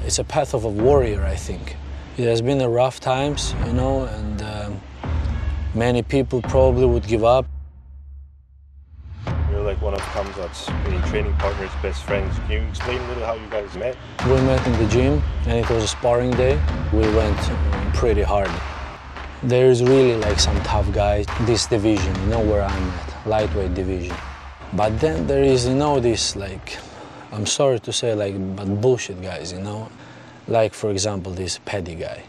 It's a path of a warrior, I think. It has been a rough times, you know, and many people probably would give up. You're like one of Khamzat's training partners, best friends. Can you explain a little how you guys met? We met in the gym, and it was a sparring day. We went pretty hard. There is really like some tough guys, this division, you know, where I'm at, lightweight division. But then there is, you know, this like, I'm sorry to say, like, but bullshit guys, you know? Like, for example, this Paddy guy.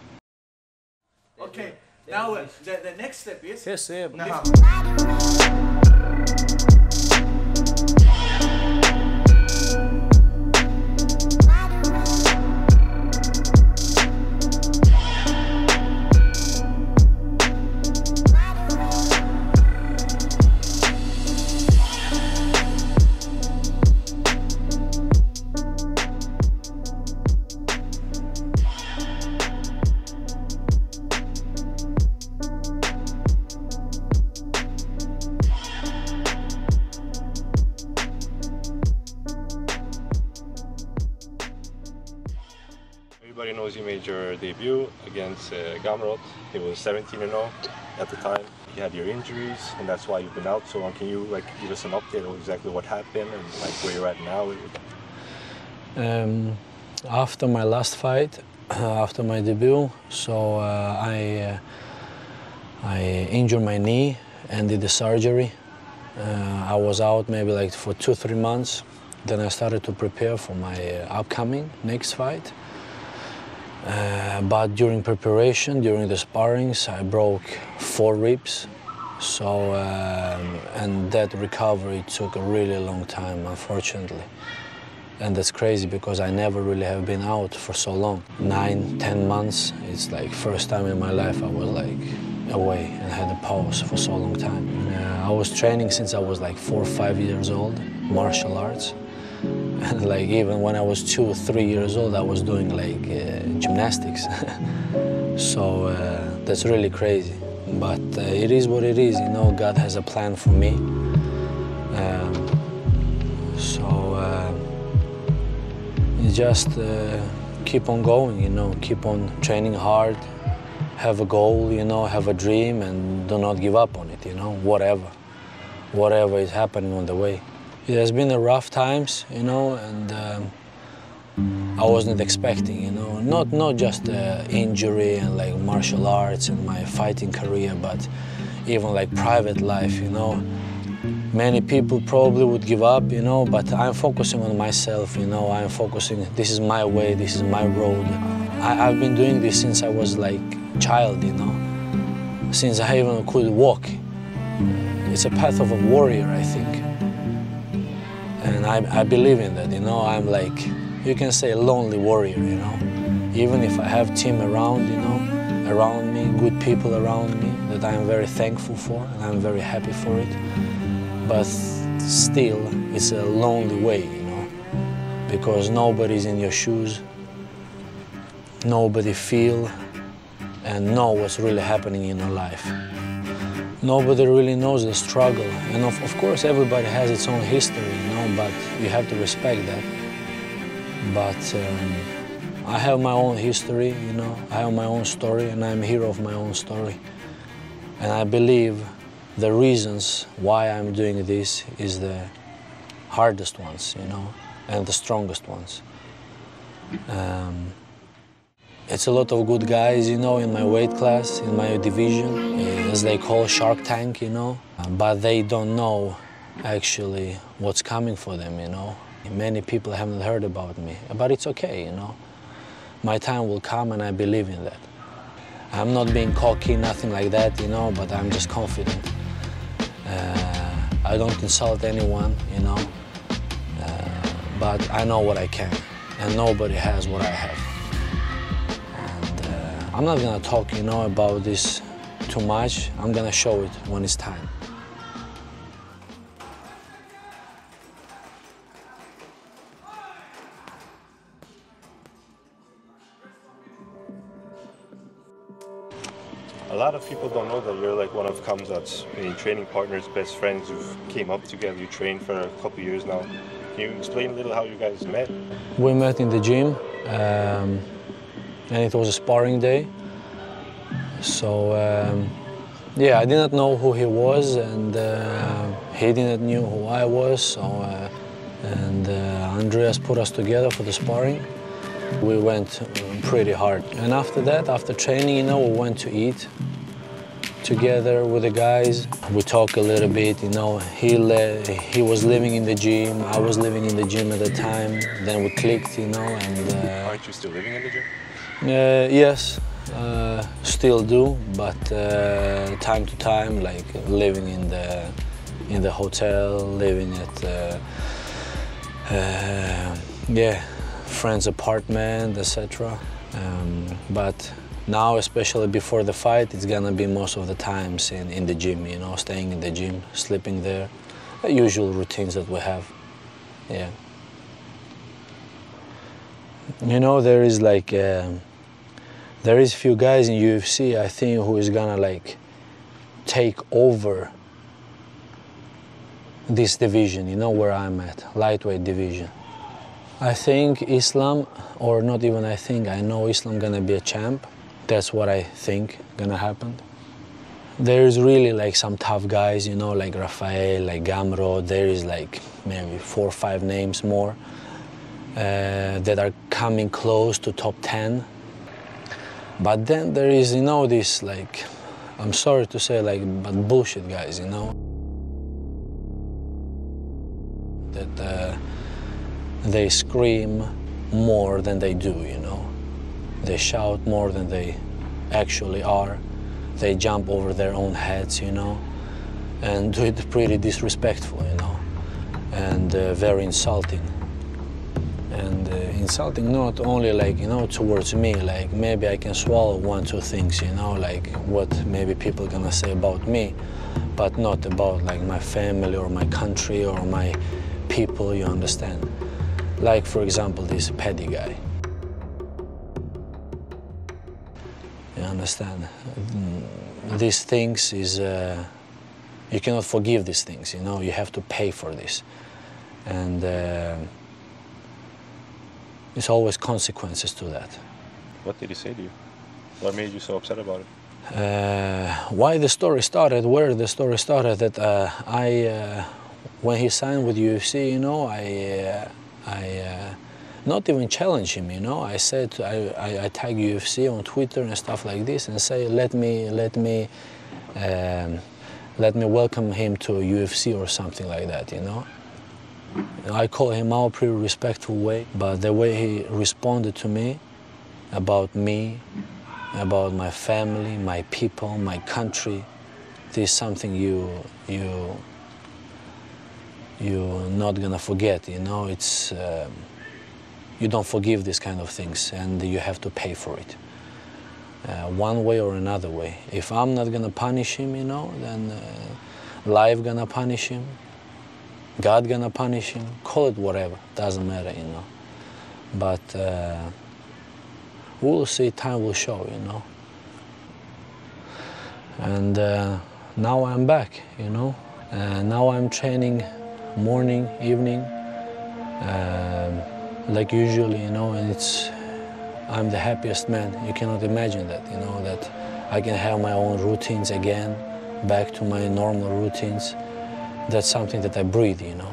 Okay, now the next step is... Yes, yeah. Everybody knows you made your debut against Gamrot. It was 17-0 at the time. You had your injuries, and that's why you've been out so long. Can you like give us an update on exactly what happened and like where you're at now? After my last fight, after my debut, so I injured my knee and did the surgery. I was out maybe like for 2-3 months. Then I started to prepare for my upcoming next fight. But during preparation, during the sparrings, I broke 4 ribs. So, and that recovery took a really long time, unfortunately. And that's crazy because I never really have been out for so long. 9-10 months, it's like first time in my life I was like away and had a pause for so long time. I was training since I was like 4 or 5 years old, martial arts. And like even when I was 2 or 3 years old, I was doing like gymnastics. So that's really crazy. But it is what it is, you know, God has a plan for me. You just keep on going, you know, keep on training hard, have a goal, you know, have a dream, and do not give up on it, you know, whatever is happening on the way. It has been a rough times, you know, and I wasn't expecting, you know, not just injury and like martial arts and my fighting career, but even like private life, you know. Many people probably would give up, you know, but I'm focusing on myself, you know, I'm focusing, this is my way, this is my road. I've been doing this since I was like a child, you know, since I even could walk. It's a path of a warrior, I think. And I believe in that, you know, I'm like, you can say a lonely warrior, you know. Even if I have team around, you know, around me, good people around me that I'm very thankful for and I'm very happy for it. But still, it's a lonely way, you know, because nobody's in your shoes, nobody feel and know what's really happening in your life. Nobody really knows the struggle, and of course everybody has its own history, you know, but you have to respect that. But I have my own history, you know, I have my own story, and I'm a hero of my own story. And I believe the reasons why I'm doing this is the hardest ones, you know, and the strongest ones. It's a lot of good guys, you know, in my weight class, in my division, as they call Shark Tank, you know, but they don't know actually what's coming for them, you know. Many people haven't heard about me, but it's okay, you know. My time will come and I believe in that. I'm not being cocky, nothing like that, you know, but I'm just confident. I don't insult anyone, you know, but I know what I can, and nobody has what I have. And I'm not gonna talk, you know, about this too much. I'm gonna show it when it's time. A lot of people don't know that you're like one of Khamzat's training partners, best friends. You came up together, you trained for a couple of years now. Can you explain a little how you guys met? We met in the gym, and it was a sparring day. So yeah, I didn't know who he was, and he didn't know who I was. So and Andreas put us together for the sparring. We went pretty hard, and after that, after training, you know, we went to eat together with the guys. We talked a little bit, you know. He was living in the gym, I was living in the gym at the time. Then we clicked, you know, and... Aren't you still living in the gym? Yes, still do, but time to time, like living in the hotel, living at yeah, friend's apartment, etc. But now, especially before the fight, it's gonna be most of the times in the gym, you know, staying in the gym, sleeping there, the usual routines that we have, yeah. You know, there is like, there is few guys in UFC, I think, who is gonna like take over this division, you know, where I'm at, lightweight division. I think Islam, or not even I think, I know Islam gonna be a champ. That's what I think gonna happen. There's really like some tough guys, you know, like Rafael, like Gamrot. There is like maybe 4 or 5 names more that are coming close to top 10. But then there is, you know, this like, I'm sorry to say, like, but bullshit guys, you know. That they scream more than they do, you know. They shout more than they actually are. They jump over their own heads, you know, and do it pretty disrespectful, you know, and very insulting. And insulting not only like, you know, towards me, like maybe I can swallow 1, 2 things, you know, like what maybe people gonna say about me, but not about like my family or my country or my people, you understand? Like, for example, this Paddy guy. You understand? These things is, you cannot forgive these things, you know, you have to pay for this. And there's always consequences to that. What did he say to you? What made you so upset about it? Why the story started, where the story started, that when he signed with UFC, you know, I not even challenge him, you know. I said, I tag UFC on Twitter and stuff like this and say, let me welcome him to UFC or something like that, you know. I call him out pretty respectful way, but the way he responded to me, about my family, my people, my country, this is something you're not gonna forget, you know. It's you don't forgive these kind of things, and you have to pay for it, one way or another way. If I'm not gonna punish him, you know, then life gonna punish him, God gonna punish him, call it whatever, doesn't matter, you know. But we'll see, time will show, you know. And now I'm back, you know. Now I'm training morning, evening, like usually, you know, and I'm the happiest man. You cannot imagine that, you know, that I can have my own routines again, back to my normal routines. That's something that I breathe, you know.